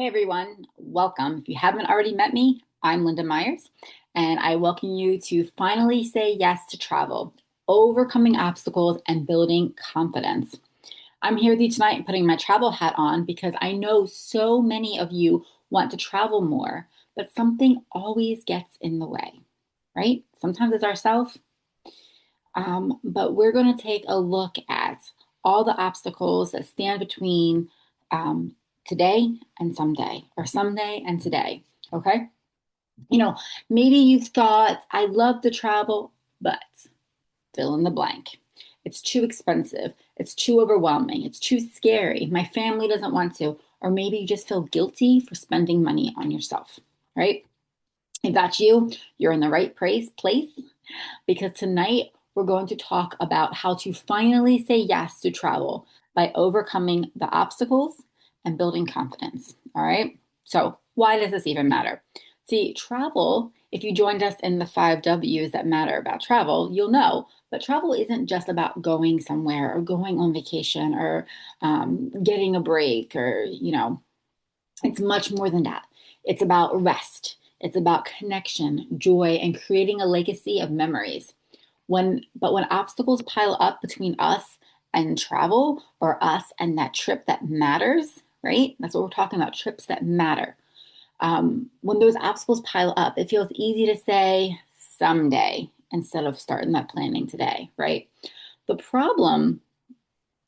Hey everyone, welcome. If you haven't already met me, I'm Linda Myers, and I welcome you to finally say yes to travel, overcoming obstacles, and building confidence. I'm here with you tonight putting my travel hat on because I know so many of you want to travel more, but something always gets in the way, right? Sometimes it's ourselves, but we're going to take a look at all the obstacles that stand between um, today and someday, or someday and today. Okay. You know, maybe you've thought, I love to travel, but fill in the blank. It's too expensive. It's too overwhelming. It's too scary. My family doesn't want to. Or maybe you just feel guilty for spending money on yourself, right? If that's you, you're in the right place because tonight we're going to talk about how to finally say yes to travel by overcoming the obstacles and building confidence. All right. So, why does this even matter? See, travel, if you joined us in the 5 W's that matter about travel, you'll know. But travel isn't just about going somewhere or going on vacation or getting a break or, it's much more than that. It's about rest. It's about connection, joy, and creating a legacy of memories. When obstacles pile up between us and travel or us and that trip that matters, right? That's what we're talking about, trips that matter. When those obstacles pile up, it feels easy to say someday instead of starting that planning today, right? The problem,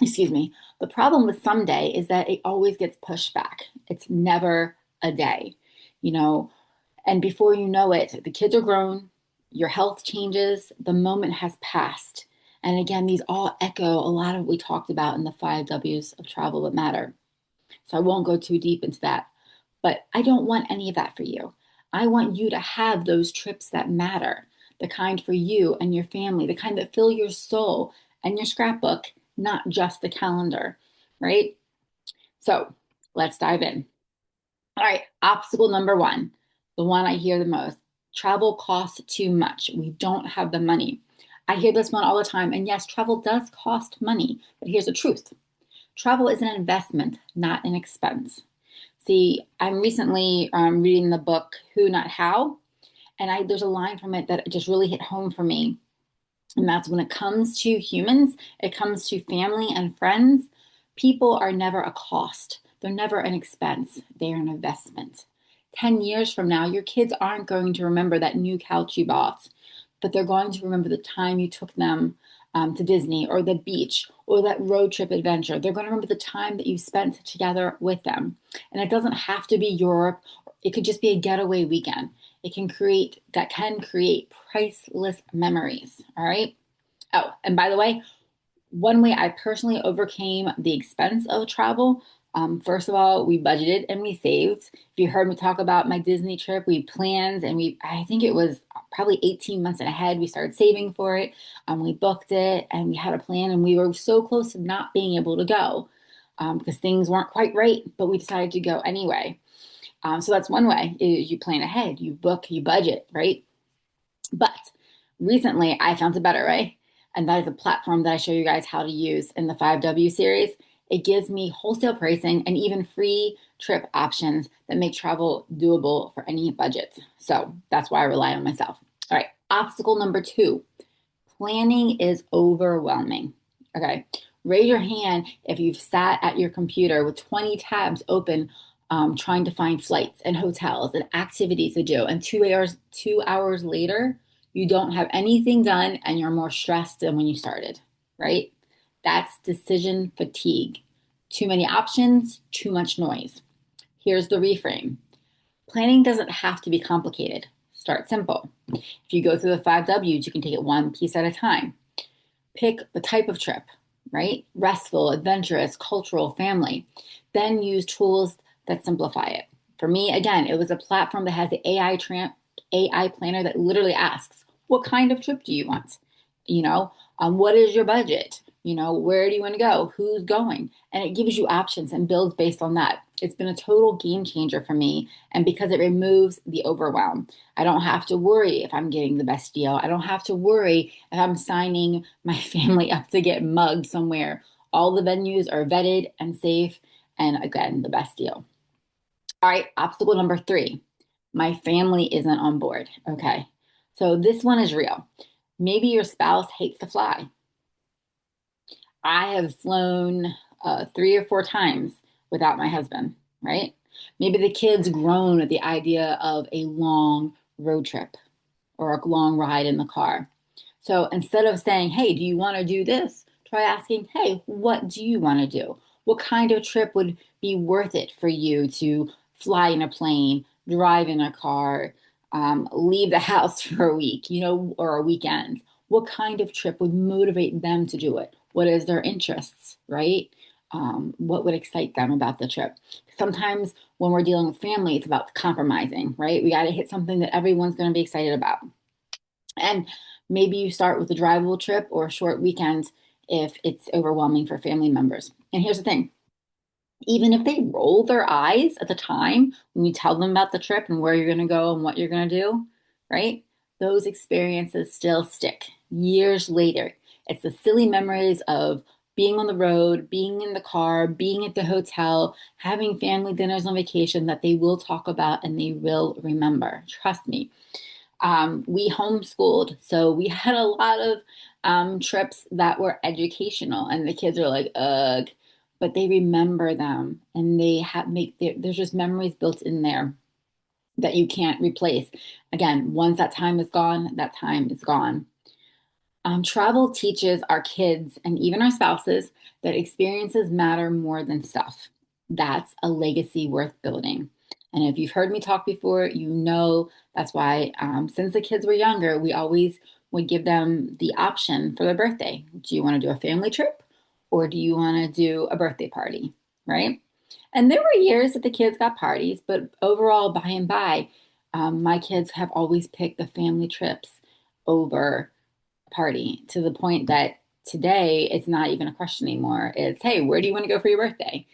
excuse me, the problem with someday is that it always gets pushed back. It's never a day, you know, and before you know it, the kids are grown, your health changes, the moment has passed. And again, these all echo a lot of what we talked about in the 5 W's of travel that matter. So I won't go too deep into that. But I don't want any of that for you. I want you to have those trips that matter, the kind for you and your family, the kind that fill your soul and your scrapbook, not just the calendar, right? So let's dive in. All right, obstacle number one, the one I hear the most. Travel costs too much. We don't have the money. I hear this one all the time. And yes, travel does cost money, but here's the truth. Travel is an investment, not an expense. See, I'm recently reading the book Who Not How, and there's a line from it that just really hit home for me. And that's when it comes to humans, it comes to family and friends, people are never a cost. They're never an expense. They're an investment. 10 years from now, your kids aren't going to remember that new couch you bought, but they're going to remember the time you took them to Disney or the beach or that road trip adventure. They're going to remember the time that you spent together with them. And it doesn't have to be Europe. It could just be a getaway weekend. It can create priceless memories. All right. Oh, and by the way, one way I personally overcame the expense of travel, first of all, we budgeted and we saved. If you heard me talk about my Disney trip, we planned and I think it was probably 18 months ahead, we started saving for it. We booked it and we had a plan and we were so close to not being able to go because things weren't quite right, but we decided to go anyway. So that's one way is you plan ahead, you book, you budget, right? But recently, I found a better way, and that is a platform that I show you guys how to use in the 5W series. It gives me wholesale pricing and even free trip options that make travel doable for any budget. So that's why I rely on myself. All right, obstacle number two, planning is overwhelming. Okay, raise your hand if you've sat at your computer with 20 tabs open trying to find flights and hotels and activities to do. And 2 hours later, you don't have anything done and you're more stressed than when you started, right? That's decision fatigue. Too many options, too much noise. Here's the reframe. Planning doesn't have to be complicated. Start simple. If you go through the 5 W's, you can take it one piece at a time. Pick the type of trip, right? Restful, adventurous, cultural, family. Then use tools that simplify it. For me, again, it was a platform that has the AI planner that literally asks, what kind of trip do you want? What is your budget? Where do you want to go? Who's going? And it gives you options and builds based on that. It's been a total game changer for me. And because it removes the overwhelm, I don't have to worry if I'm getting the best deal. I don't have to worry if I'm signing my family up to get mugged somewhere. All the venues are vetted and safe. And again, the best deal. All right, obstacle number three. My family isn't on board. Okay. So this one is real. Maybe your spouse hates to fly. I have flown 3 or 4 times without my husband, right? Maybe the kids groan at the idea of a long road trip or a long ride in the car. So instead of saying, hey, do you want to do this? Try asking, hey, what do you want to do? What kind of trip would be worth it for you to fly in a plane, drive in a car, leave the house for a week, or a weekend? What kind of trip would motivate them to do it? What is their interests, right? What would excite them about the trip? Sometimes when we're dealing with family, it's about compromising, right? We got to hit something that everyone's going to be excited about. And maybe you start with a drivable trip or a short weekend if it's overwhelming for family members. And here's the thing, even if they roll their eyes at the time when you tell them about the trip and where you're going to go and what you're going to do, right? Those experiences still stick years later. It's the silly memories of being on the road, being in the car, being at the hotel, having family dinners on vacation that they will talk about and they will remember. Trust me. We homeschooled, so we had a lot of trips that were educational, and the kids are like, ugh, but they remember them, and they have there's just memories built in there that you can't replace. Again, once that time is gone, that time is gone. Travel teaches our kids and even our spouses that experiences matter more than stuff. That's a legacy worth building. And if you've heard me talk before, you know that's why, since the kids were younger, we always would give them the option for their birthday. Do you want to do a family trip or do you want to do a birthday party? Right? And there were years that the kids got parties, but overall, by and by, my kids have always picked the family trips over party to the point that today it's not even a question anymore. It's, hey, where do you want to go for your birthday?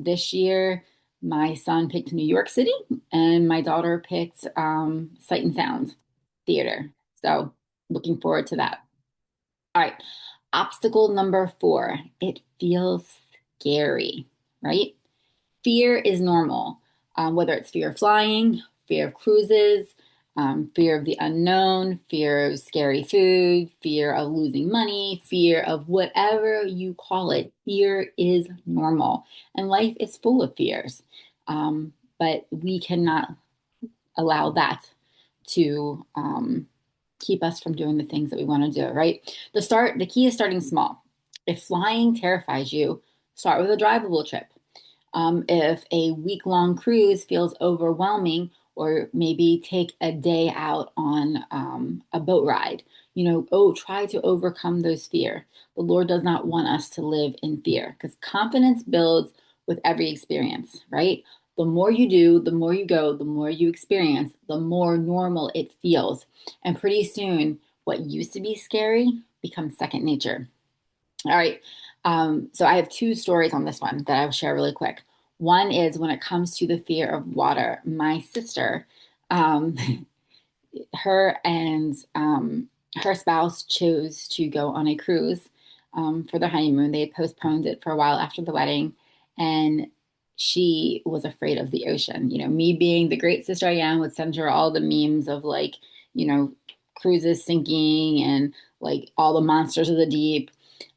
This year, my son picked New York City and my daughter picked Sight and Sound Theater. So looking forward to that. All right. Obstacle number four. It feels scary, right? Fear is normal, whether it's fear of flying, fear of cruises, fear of the unknown, fear of scary food, fear of losing money, fear of whatever you call it. Fear is normal, and life is full of fears. But we cannot allow that to keep us from doing the things that we want to do, right? The key is starting small. If flying terrifies you, start with a drivable trip. If a week-long cruise feels overwhelming, or maybe take a day out on a boat ride, try to overcome those fear. The Lord does not want us to live in fear because confidence builds with every experience, right? The more you do, the more you go, the more you experience, the more normal it feels. And pretty soon, what used to be scary becomes second nature. All right. So I have two stories on this one that I'll share really quick. One is when it comes to the fear of water. My sister, um, her and her spouse chose to go on a cruise for their honeymoon. They had postponed it for a while after the wedding, and she was afraid of the ocean. Me being the great sister I am, would send her all the memes of like, you know, cruises sinking and like all the monsters of the deep.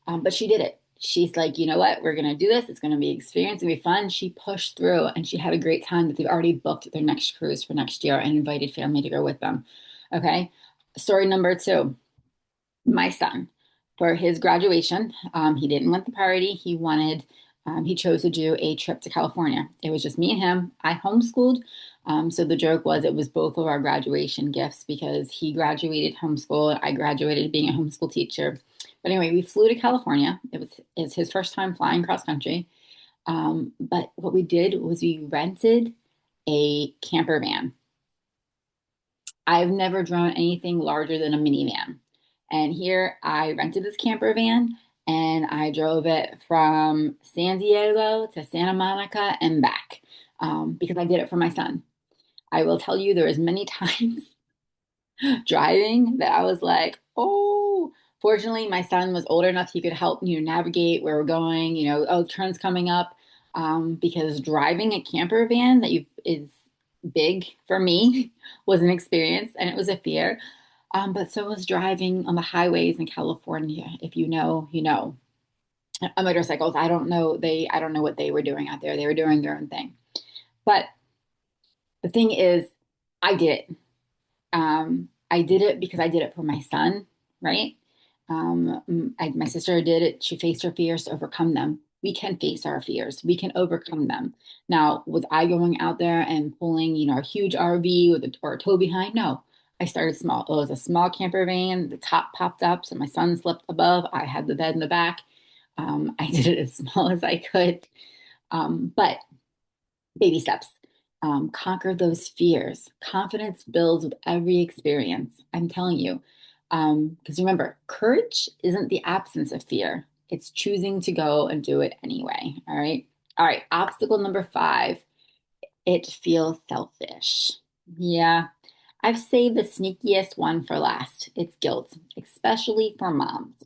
But she did it. She's like, you know what? We're going to do this. It's going to be experience. It's going to be fun. She pushed through and she had a great time that they've already booked their next cruise for next year and invited family to go with them. Okay. Story number two, my son, for his graduation, he didn't want the party. He chose to do a trip to California. It was just me and him. I homeschooled. So the joke was it was both of our graduation gifts because he graduated homeschool. I graduated being a homeschool teacher. But anyway, we flew to California. It's his first time flying cross country. But what we did was we rented a camper van. I've never drawn anything larger than a minivan. And here I rented this camper van and I drove it from San Diego to Santa Monica and back because I did it for my son. I will tell you, there was many times driving that I was like, oh, fortunately, my son was older enough he could help, navigate where we're going, oh, turns coming up. because driving a camper van is big for me was an experience and it was a fear. But so was driving on the highways in California. If you know, you know. Motorcycles, I don't know what they were doing out there. They were doing their own thing. But the thing is, I did it. I did it because I did it for my son, right? My sister did it. She faced her fears to overcome them. We can face our fears. We can overcome them. Now, was I going out there and pulling, a huge RV or a tow behind? No, I started small. It was a small camper van. The top popped up, so my son slept above. I had the bed in the back. I did it as small as I could. But baby steps. Conquer those fears. Confidence builds with every experience. I'm telling you. Because remember, courage isn't the absence of fear, it's choosing to go and do it anyway. All right. All right. Obstacle number 5, it feels selfish. Yeah. I've saved the sneakiest one for last. It's guilt, especially for moms,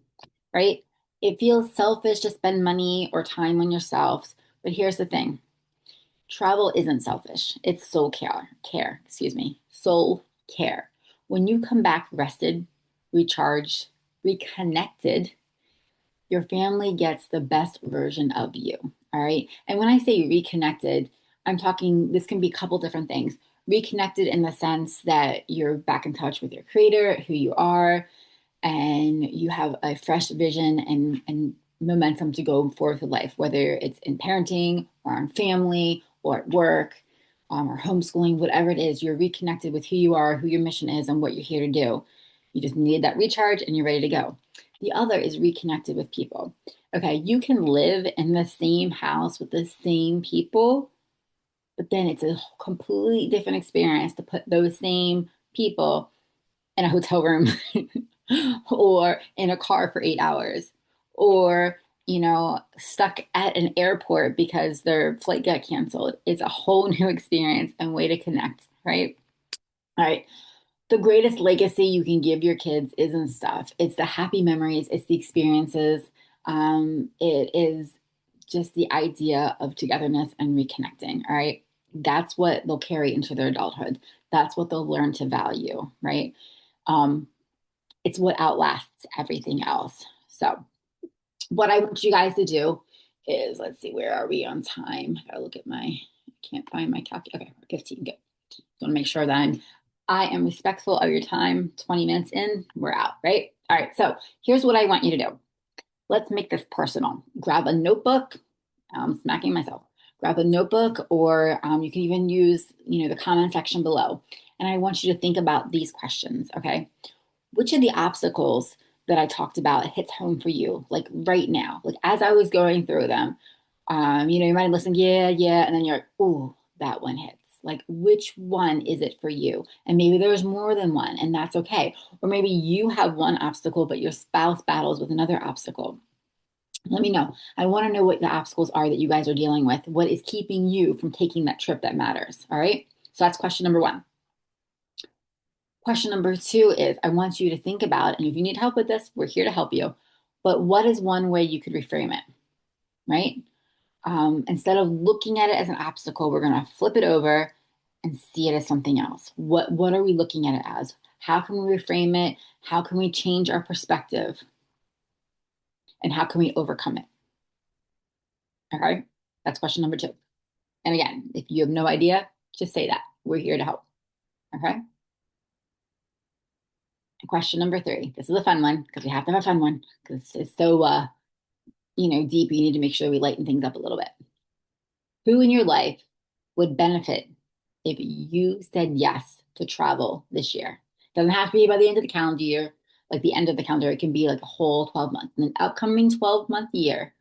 right? It feels selfish to spend money or time on yourself. But here's the thing. Travel isn't selfish. It's soul care. When you come back rested, recharged, reconnected, your family gets the best version of you. All right. And when I say reconnected, I'm talking, this can be a couple different things. Reconnected in the sense that you're back in touch with your creator, who you are, and you have a fresh vision and momentum to go forth with life, whether it's in parenting or in family or at work, or homeschooling, whatever it is, you're reconnected with who you are, who your mission is, and what you're here to do. You just need that recharge and you're ready to go. The other is reconnected with people. Okay, you can live in the same house with the same people, but then it's a completely different experience to put those same people in a hotel room or in a car for 8 hours or stuck at an airport because their flight got canceled. It's a whole new experience and way to connect, right? All right. The greatest legacy you can give your kids isn't stuff. It's the happy memories, it's the experiences. It is just the idea of togetherness and reconnecting. All right. That's what they'll carry into their adulthood. That's what they'll learn to value, right? Um, it's what outlasts everything else. So, what I want you guys to do is, let's see, where are we on time? I gotta look at I can't find my calculator. Okay, 15, good. Just want to make sure that I am respectful of your time. 20 minutes in, we're out, right? All right, so here's what I want you to do. Let's make this personal. Grab a notebook. I'm smacking myself. Grab a notebook, or you can even use, the comment section below. And I want you to think about these questions, okay? Which of the obstacles that I talked about hits home for you, like right now? Like as I was going through them, you might listen, yeah, yeah, and then you're like, oh, that one hits. Like, which one is it for you? And maybe there's more than one, and that's okay. Or maybe you have one obstacle, but your spouse battles with another obstacle. Let me know. I want to know what the obstacles are that you guys are dealing with. What is keeping you from taking that trip that matters? All right. So that's question number 1. Question number 2 is I want you to think about, and if you need help with this, we're here to help you. But what is one way you could reframe it, right? Instead of looking at it as an obstacle, we're going to flip it over and see it as something else. What are we looking at it as? How can we reframe it? How can we change our perspective? And how can we overcome it? Okay, that's question number 2. And again, if you have no idea, just say that. We're here to help. Okay. Question number 3. This is a fun one because we have to have a fun one because it's so deep. You need to make sure we lighten things up a little bit. Who in your life would benefit if you said yes to travel this year? Doesn't have to be by the end of the calendar year, like the end of the calendar. It can be like a whole 12 months. In an upcoming 12-month year,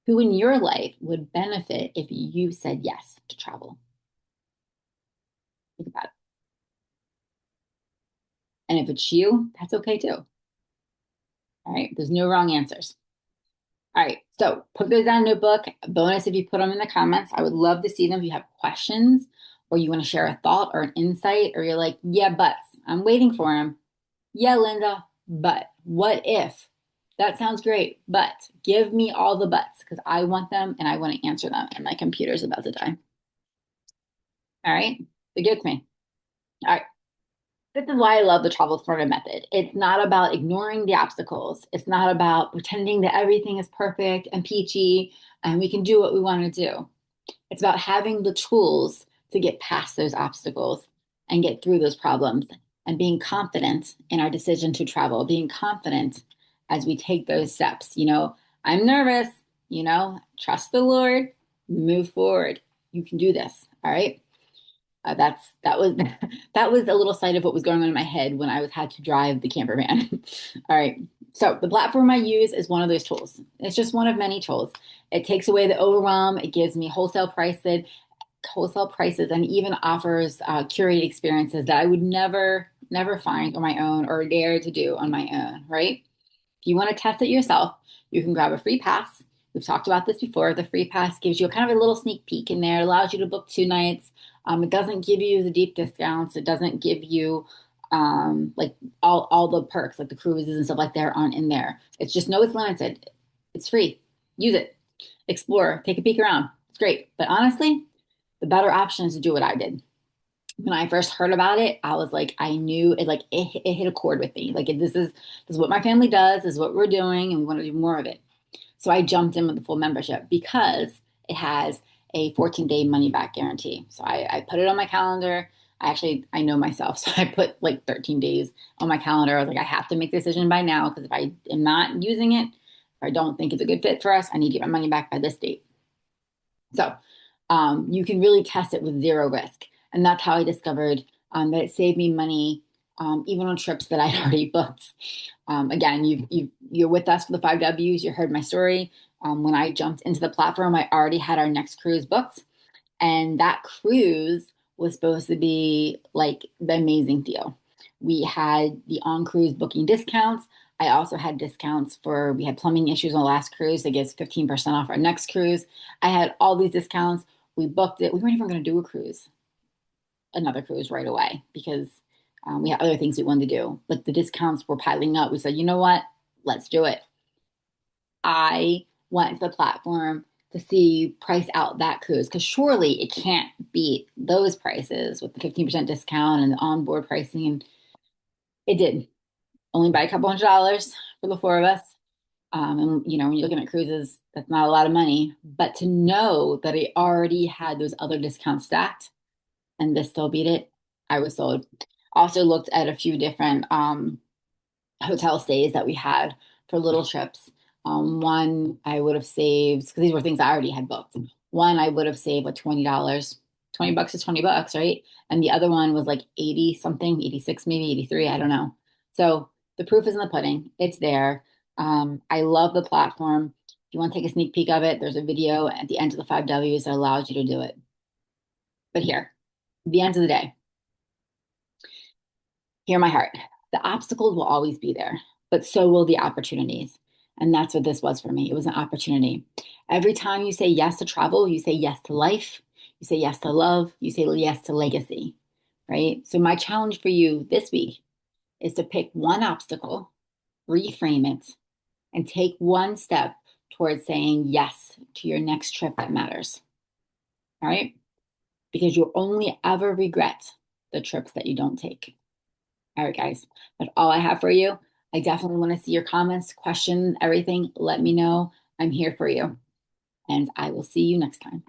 who in your life would benefit if you said yes to travel? Think about it. And if it's you, that's okay too. All right. There's no wrong answers. All right. So put those down in a notebook. Bonus if you put them in the comments. I would love to see them if you have questions or you want to share a thought or an insight or you're like, yeah, but I'm waiting for him. Yeah, Linda, but what if? That sounds great, but give me all the buts because I want them and I want to answer them, and my computer's about to die. All right. So give it to me. All right. This is why I love the travel smarter method. It's not about ignoring the obstacles. It's not about pretending that everything is perfect and peachy and we can do what we want to do. It's about having the tools to get past those obstacles and get through those problems and being confident in our decision to travel, being confident as we take those steps. I'm nervous, trust the Lord, move forward. You can do this. All right. That was that was a little sight of what was going on in my head when I was had to drive the camper van. All right. So the platform I use is one of those tools. It's just one of many tools. It takes away the overwhelm. It gives me wholesale prices, and even offers curated experiences that I would never find on my own or dare to do on my own. Right. If you want to test it yourself, you can grab a free pass. We've talked about this before. The free pass gives you a kind of a little sneak peek in there, allows you to book 2 nights. It doesn't give you the deep discounts. It doesn't give you like all the perks, like the cruises and stuff like that aren't in there. It's just no, it's limited. It's free. Use it. Explore. Take a peek around. It's great. But honestly, the better option is to do what I did. When I first heard about it, I was like, I knew it, like it hit a chord with me. Like this is what my family does, this is what we're doing, and we want to do more of it. So I jumped in with the full membership because it has a 14-day money back guarantee. So I put it on my calendar. I know myself, so I put like 13 days on my calendar. I was like, I have to make the decision by now because if I am not using it, if I don't think it's a good fit for us, I need to get my money back by this date. So you can really test it with zero risk. And that's how I discovered that it saved me money, even on trips that I'd already booked. Again, you're with us for the five W's. You heard my story. When I jumped into the platform, I already had our next cruise booked. And that cruise was supposed to be like the amazing deal. We had the on cruise booking discounts. I also had discounts we had plumbing issues on the last cruise that gives 15% off our next cruise. I had all these discounts. We booked it. We weren't even going to do another cruise right away because we had other things we wanted to do. But the discounts were piling up. We said, you know what? Let's do it. I went to the platform to see price out that cruise because surely it can't beat those prices with the 15% discount and the onboard pricing. And it did only by a couple $100 for the four of us. And when you're looking at cruises, that's not a lot of money. But to know that I already had those other discounts stacked and this still beat it, I was sold. Also looked at a few different hotel stays that we had for little trips. One I would have saved because these were things I already had booked. One I would have saved like $20. $20 is $20, right? And the other one was like 80 something, 86 maybe, 83, I don't know. So the proof is in the pudding. It's there. I love the platform. If you want to take a sneak peek of it, there's a video at the end of the five W's that allows you to do it. But here, at the end of the day, hear my heart. The obstacles will always be there, but so will the opportunities. And that's what this was for me. It was an opportunity. Every time you say yes to travel, you say yes to life, you say yes to love, you say yes to legacy, right? So, my challenge for you this week is to pick one obstacle, reframe it, and take one step towards saying yes to your next trip that matters. All right? Because you'll only ever regret the trips that you don't take. All right, guys, that's all I have for you. I definitely want to see your comments, questions, everything. Let me know. I'm here for you. And I will see you next time.